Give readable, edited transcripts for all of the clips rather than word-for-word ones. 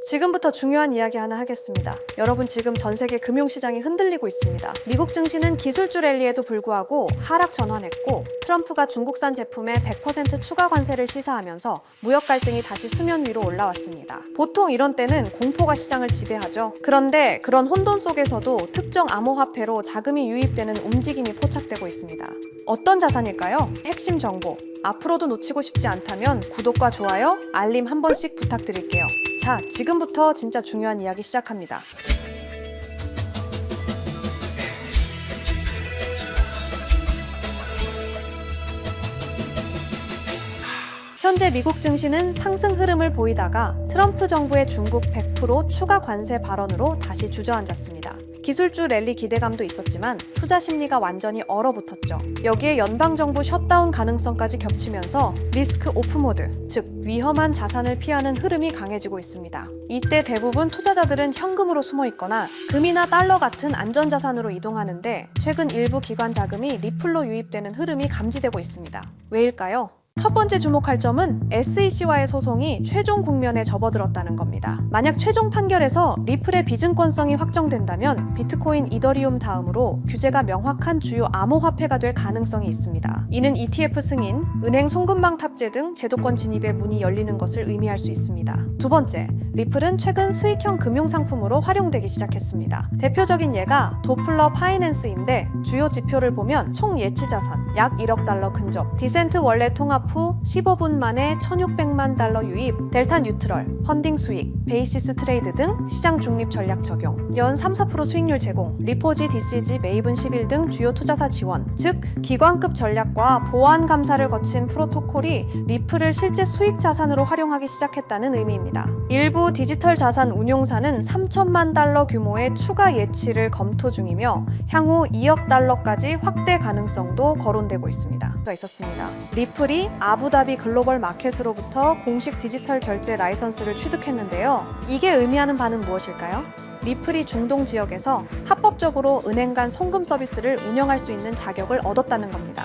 지금부터 중요한 이야기 하나 하겠습니다. 여러분 지금 전 세계 금융시장이 흔들리고 있습니다. 미국 증시는 기술주 랠리에도 불구하고 하락 전환했고 트럼프가 중국산 제품에 100% 추가 관세를 시사하면서 무역 갈등이 다시 수면 위로 올라왔습니다. 보통 이런 때는 공포가 시장을 지배하죠. 그런데 그런 혼돈 속에서도 특정 암호화폐로 자금이 유입되는 움직임이 포착되고 있습니다. 어떤 자산일까요? 핵심 정보. 앞으로도 놓치고 싶지 않다면 구독과 좋아요, 알림 한 번씩 부탁드릴게요. 자, 지금부터 진짜 중요한 이야기 시작합니다. 현재 미국 증시는 상승 흐름을 보이다가 트럼프 정부의 중국 100% 추가 관세 발언으로 다시 주저앉았습니다. 기술주 랠리 기대감도 있었지만 투자 심리가 완전히 얼어붙었죠. 여기에 연방정부 셧다운 가능성까지 겹치면서 리스크 오프 모드, 즉 위험한 자산을 피하는 흐름이 강해지고 있습니다. 이때 대부분 투자자들은 현금으로 숨어 있거나 금이나 달러 같은 안전자산으로 이동하는데 최근 일부 기관 자금이 리플로 유입되는 흐름이 감지되고 있습니다. 왜일까요? 첫 번째 주목할 점은 SEC와의 소송이 최종 국면에 접어들었다는 겁니다. 만약 최종 판결에서 리플의 비증권성이 확정된다면 비트코인, 이더리움 다음으로 규제가 명확한 주요 암호화폐가 될 가능성이 있습니다. 이는 ETF 승인, 은행 송금망 탑재 등 제도권 진입의 문이 열리는 것을 의미할 수 있습니다. 두 번째, 리플은 최근 수익형 금융상품으로 활용되기 시작했습니다. 대표적인 예가 도플러 파이낸스인데 주요 지표를 보면 총 예치자산 약 1억 달러 근접, 디센트 원래 통합 후 15분 만에 1,600만 달러 유입, 델타 뉴트럴, 펀딩 수익, 베이시스 트레이드 등 시장 중립 전략 적용, 연 3-4% 수익률 제공, 리포지, DCG, 메이븐 11 등 주요 투자사 지원, 즉 기관급 전략과 보안 감사를 거친 프로토콜이 리플을 실제 수익 자산으로 활용하기 시작했다는 의미입니다. 일부 디지털 자산 운용사는 3천만 달러 규모의 추가 예치를 검토 중이며 향후 2억 달러까지 확대 가능성도 거론되고 있습니다. 리플이 아부다비 글로벌 마켓으로부터 공식 디지털 결제 라이선스를 취득했는데요. 이게 의미하는 바는 무엇일까요? 리플이 중동 지역에서 합법적으로 은행 간 송금 서비스를 운영할 수 있는 자격을 얻었다는 겁니다.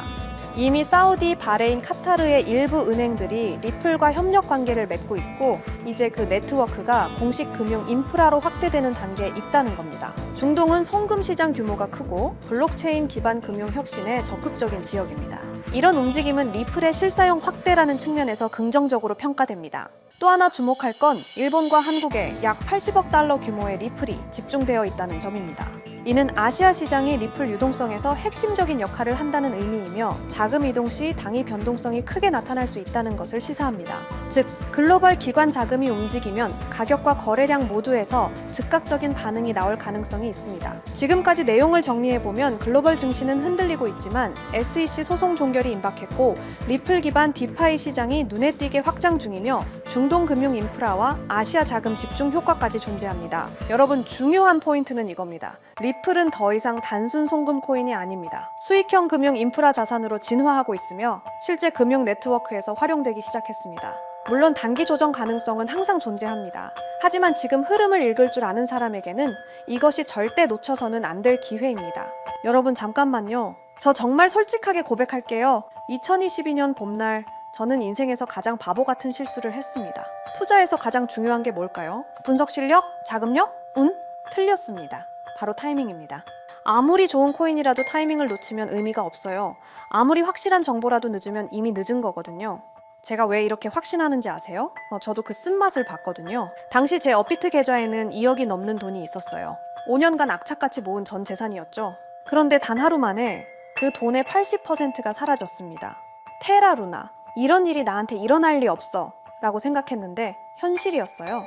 이미 사우디, 바레인, 카타르의 일부 은행들이 리플과 협력 관계를 맺고 있고 이제 그 네트워크가 공식 금융 인프라로 확대되는 단계에 있다는 겁니다. 중동은 송금 시장 규모가 크고 블록체인 기반 금융 혁신에 적극적인 지역입니다. 이런 움직임은 리플의 실사용 확대라는 측면에서 긍정적으로 평가됩니다. 또 하나 주목할 건 일본과 한국에 약 80억 달러 규모의 리플이 집중되어 있다는 점입니다. 이는 아시아 시장의 리플 유동성에서 핵심적인 역할을 한다는 의미이며 자금 이동 시 단위 변동성이 크게 나타날 수 있다는 것을 시사합니다. 즉, 글로벌 기관 자금이 움직이면 가격과 거래량 모두에서 즉각적인 반응이 나올 가능성이 있습니다. 지금까지 내용을 정리해보면 글로벌 증시는 흔들리고 있지만 SEC 소송 종결이 임박했고 리플 기반 디파이 시장이 눈에 띄게 확장 중이며 중동 금융 인프라와 아시아 자금 집중 효과까지 존재합니다. 여러분, 중요한 포인트는 이겁니다. 리플은 더 이상 단순 송금 코인이 아닙니다. 수익형 금융 인프라 자산으로 진화하고 있으며 실제 금융 네트워크에서 활용되기 시작했습니다. 물론 단기 조정 가능성은 항상 존재합니다. 하지만 지금 흐름을 읽을 줄 아는 사람에게는 이것이 절대 놓쳐서는 안 될 기회입니다. 여러분 잠깐만요. 저 정말 솔직하게 고백할게요. 2022년 봄날 저는 인생에서 가장 바보 같은 실수를 했습니다. 투자에서 가장 중요한 게 뭘까요? 분석 실력? 자금력? 운? 틀렸습니다. 바로 타이밍입니다. 아무리 좋은 코인이라도 타이밍을 놓치면 의미가 없어요. 아무리 확실한 정보라도 늦으면 이미 늦은 거거든요. 제가 왜 이렇게 확신하는지 아세요? 저도 그 쓴맛을 봤거든요. 당시 제 업비트 계좌에는 2억이 넘는 돈이 있었어요. 5년간 악착같이 모은 전 재산이었죠. 그런데 단 하루 만에 그 돈의 80%가 사라졌습니다. 테라루나, 이런 일이 나한테 일어날 리 없어 라고 생각했는데 현실이었어요.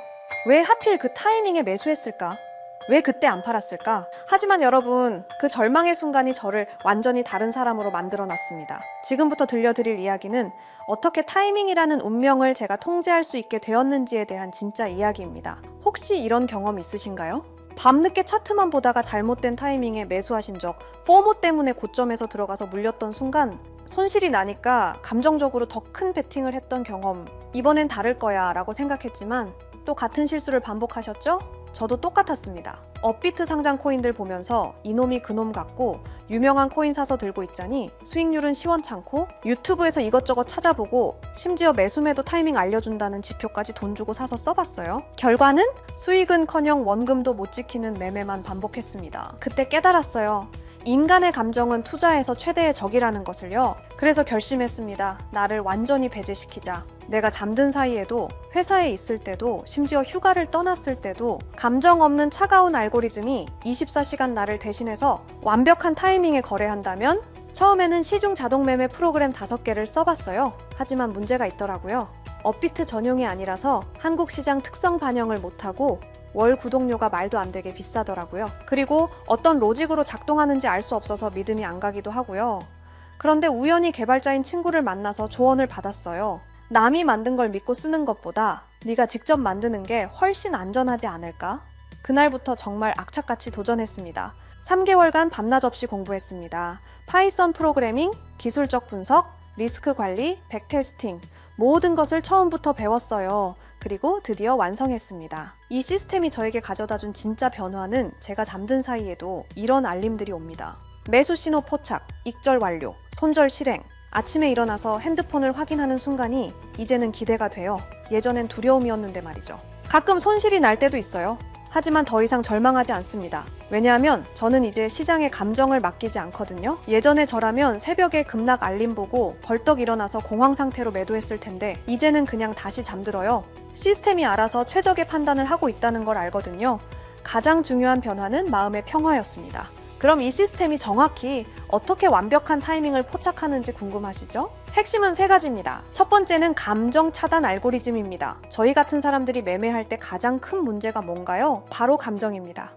왜 하필 그 타이밍에 매수했을까? 왜 그때 안 팔았을까? 하지만 여러분, 그 절망의 순간이 저를 완전히 다른 사람으로 만들어놨습니다. 지금부터 들려드릴 이야기는 어떻게 타이밍이라는 운명을 제가 통제할 수 있게 되었는지에 대한 진짜 이야기입니다. 혹시 이런 경험 있으신가요? 밤늦게 차트만 보다가 잘못된 타이밍에 매수하신 적, 포모 때문에 고점에서 들어가서 물렸던 순간 손실이 나니까 감정적으로 더 큰 베팅을 했던 경험, 이번엔 다를 거야 라고 생각했지만 또 같은 실수를 반복하셨죠? 저도 똑같았습니다. 업비트 상장 코인들 보면서 이놈이 그놈 같고 유명한 코인 사서 들고 있자니 수익률은 시원찮고 유튜브에서 이것저것 찾아보고 심지어 매수매도 타이밍 알려준다는 지표까지 돈 주고 사서 써봤어요. 결과는 수익은커녕 원금도 못 지키는 매매만 반복했습니다. 그때 깨달았어요. 인간의 감정은 투자에서 최대의 적이라는 것을요. 그래서 결심했습니다. 나를 완전히 배제시키자. 내가 잠든 사이에도, 회사에 있을 때도, 심지어 휴가를 떠났을 때도 감정 없는 차가운 알고리즘이 24시간 나를 대신해서 완벽한 타이밍에 거래한다면 처음에는 시중 자동 매매 프로그램 5개를 써봤어요. 하지만 문제가 있더라고요. 업비트 전용이 아니라서 한국 시장 특성 반영을 못하고 월 구독료가 말도 안 되게 비싸더라고요. 그리고 어떤 로직으로 작동하는지 알 수 없어서 믿음이 안 가기도 하고요. 그런데 우연히 개발자인 친구를 만나서 조언을 받았어요. 남이 만든 걸 믿고 쓰는 것보다 네가 직접 만드는 게 훨씬 안전하지 않을까? 그날부터 정말 악착같이 도전했습니다. 3개월간 밤낮 없이 공부했습니다. 파이썬 프로그래밍, 기술적 분석, 리스크 관리, 백테스팅 모든 것을 처음부터 배웠어요. 그리고 드디어 완성했습니다. 이 시스템이 저에게 가져다준 진짜 변화는 제가 잠든 사이에도 이런 알림들이 옵니다. 매수 신호 포착, 익절 완료, 손절 실행. 아침에 일어나서 핸드폰을 확인하는 순간이 이제는 기대가 돼요. 예전엔 두려움이었는데 말이죠. 가끔 손실이 날 때도 있어요. 하지만 더 이상 절망하지 않습니다. 왜냐하면 저는 이제 시장의 감정을 맡기지 않거든요. 예전에 저라면 새벽에 급락 알림 보고 벌떡 일어나서 공황 상태로 매도했을 텐데 이제는 그냥 다시 잠들어요. 시스템이 알아서 최적의 판단을 하고 있다는 걸 알거든요. 가장 중요한 변화는 마음의 평화였습니다. 그럼 이 시스템이 정확히 어떻게 완벽한 타이밍을 포착하는지 궁금하시죠? 핵심은 3가지입니다. 첫 번째는 감정 차단 알고리즘입니다. 저희 같은 사람들이 매매할 때 가장 큰 문제가 뭔가요? 바로 감정입니다.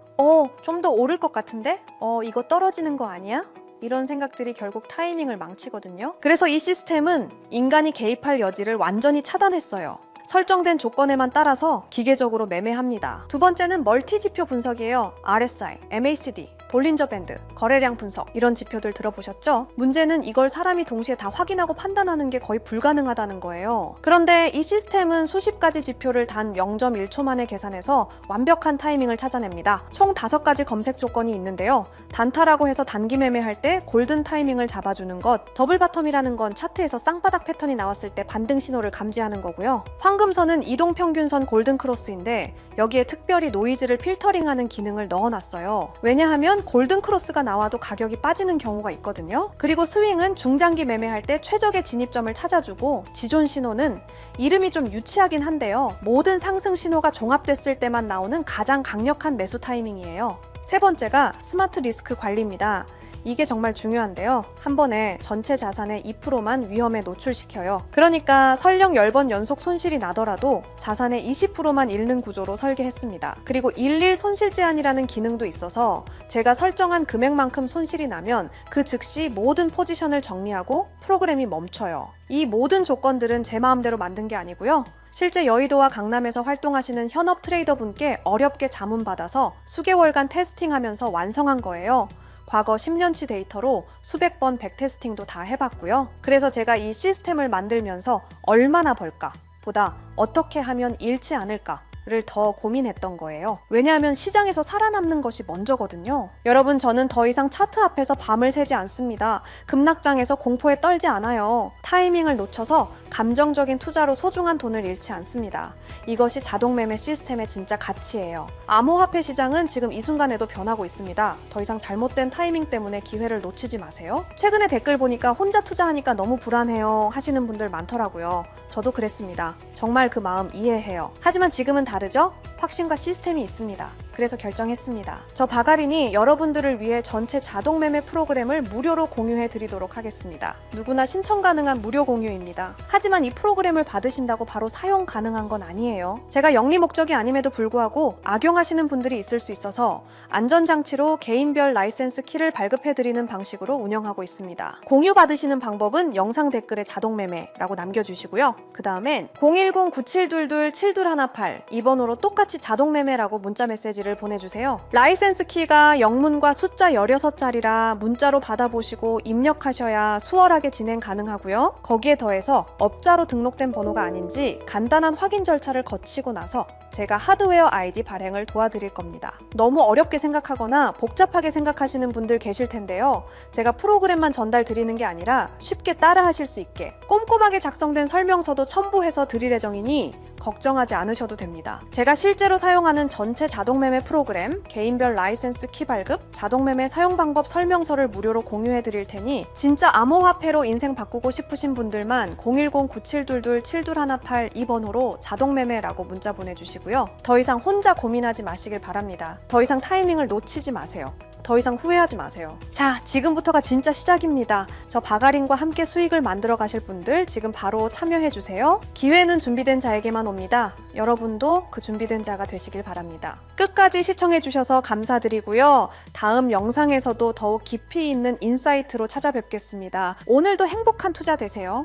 좀 더 오를 것 같은데? 이거 떨어지는 거 아니야? 이런 생각들이 결국 타이밍을 망치거든요. 그래서 이 시스템은 인간이 개입할 여지를 완전히 차단했어요. 설정된 조건에만 따라서 기계적으로 매매합니다. 두 번째는 멀티 지표 분석이에요. RSI, MACD, 볼린저 밴드, 거래량 분석 이런 지표들 들어보셨죠? 문제는 이걸 사람이 동시에 다 확인하고 판단하는 게 거의 불가능하다는 거예요. 그런데 이 시스템은 수십 가지 지표를 단 0.1초 만에 계산해서 완벽한 타이밍을 찾아냅니다. 총 5가지 검색 조건이 있는데요. 단타라고 해서 단기 매매할 때 골든 타이밍을 잡아주는 것, 더블 바텀이라는 건 차트에서 쌍바닥 패턴이 나왔을 때 반등 신호를 감지하는 거고요. 황금선은 이동평균선 골든 크로스인데 여기에 특별히 노이즈를 필터링하는 기능을 넣어놨어요. 왜냐하면 골든 크로스가 나와도 가격이 빠지는 경우가 있거든요. 그리고 스윙은 중장기 매매할 때 최적의 진입점을 찾아주고 지존 신호는 이름이 좀 유치하긴 한데요. 모든 상승 신호가 종합됐을 때만 나오는 가장 강력한 매수 타이밍이에요. 세 번째가 스마트 리스크 관리입니다. 이게 정말 중요한데요. 한 번에 전체 자산의 2%만 위험에 노출시켜요. 그러니까 설령 10번 연속 손실이 나더라도 자산의 20%만 잃는 구조로 설계했습니다. 그리고 일일 손실 제한이라는 기능도 있어서 제가 설정한 금액만큼 손실이 나면 그 즉시 모든 포지션을 정리하고 프로그램이 멈춰요. 이 모든 조건들은 제 마음대로 만든 게 아니고요. 실제 여의도와 강남에서 활동하시는 현업 트레이더분께 어렵게 자문받아서 수개월간 테스팅하면서 완성한 거예요. 과거 10년치 데이터로 수백 번 백테스팅도 다 해봤고요. 그래서 제가 이 시스템을 만들면서 얼마나 벌까 보다 어떻게 하면 잃지 않을까 를 더 고민했던 거예요. 왜냐하면 시장에서 살아남는 것이 먼저거든요. 여러분, 저는 더 이상 차트 앞에서 밤을 새지 않습니다. 급락장에서 공포에 떨지 않아요. 타이밍을 놓쳐서 감정적인 투자로 소중한 돈을 잃지 않습니다. 이것이 자동매매 시스템의 진짜 가치예요. 암호화폐 시장은 지금 이 순간에도 변하고 있습니다. 더 이상 잘못된 타이밍 때문에 기회를 놓치지 마세요. 최근에 댓글 보니까 혼자 투자하니까 너무 불안해요 하시는 분들 많더라고요. 저도 그랬습니다. 정말 그 마음 이해해요. 하지만 지금은 다르죠? 확신과 시스템이 있습니다. 그래서 결정했습니다. 저 바가린이 여러분들을 위해 전체 자동 매매 프로그램을 무료로 공유해 드리도록 하겠습니다. 누구나 신청 가능한 무료 공유입니다. 하지만 이 프로그램을 받으신다고 바로 사용 가능한 건 아니에요. 제가 영리 목적이 아님에도 불구하고 악용하시는 분들이 있을 수 있어서 안전장치로 개인별 라이센스 키를 발급해 드리는 방식으로 운영하고 있습니다. 공유 받으시는 방법은 영상 댓글에 자동 매매라고 남겨주시고요. 그 다음엔 010-9722-7218 이 번호로 똑같이 자동 매매라고 문자 메시지를 보내주세요. 라이센스 키가 영문과 숫자 16자리라 문자로 받아보시고 입력하셔야 수월하게 진행 가능하고요. 거기에 더해서 업자로 등록된 번호가 아닌지 간단한 확인 절차를 거치고 나서 제가 하드웨어 아이디 발행을 도와드릴 겁니다. 너무 어렵게 생각하거나 복잡하게 생각하시는 분들 계실 텐데요. 제가 프로그램만 전달 드리는 게 아니라 쉽게 따라 하실 수 있게 꼼꼼하게 작성된 설명서도 첨부해서 드릴 예정이니 걱정하지 않으셔도 됩니다. 제가 실제로 사용하는 전체 자동매매 프로그램, 개인별 라이센스 키 발급, 자동매매 사용 방법 설명서를 무료로 공유해 드릴 테니 진짜 암호화폐로 인생 바꾸고 싶으신 분들만 010-9722-7218 이 번호로 자동매매라고 문자 보내주시고요. 더 이상 혼자 고민하지 마시길 바랍니다. 더 이상 타이밍을 놓치지 마세요. 더 이상 후회하지 마세요. 자, 지금부터가 진짜 시작입니다. 저 바가린과 함께 수익을 만들어 가실 분들 지금 바로 참여해 주세요. 기회는 준비된 자에게만 옵니다. 여러분도 그 준비된 자가 되시길 바랍니다. 끝까지 시청해 주셔서 감사드리고요. 다음 영상에서도 더욱 깊이 있는 인사이트로 찾아뵙겠습니다. 오늘도 행복한 투자 되세요.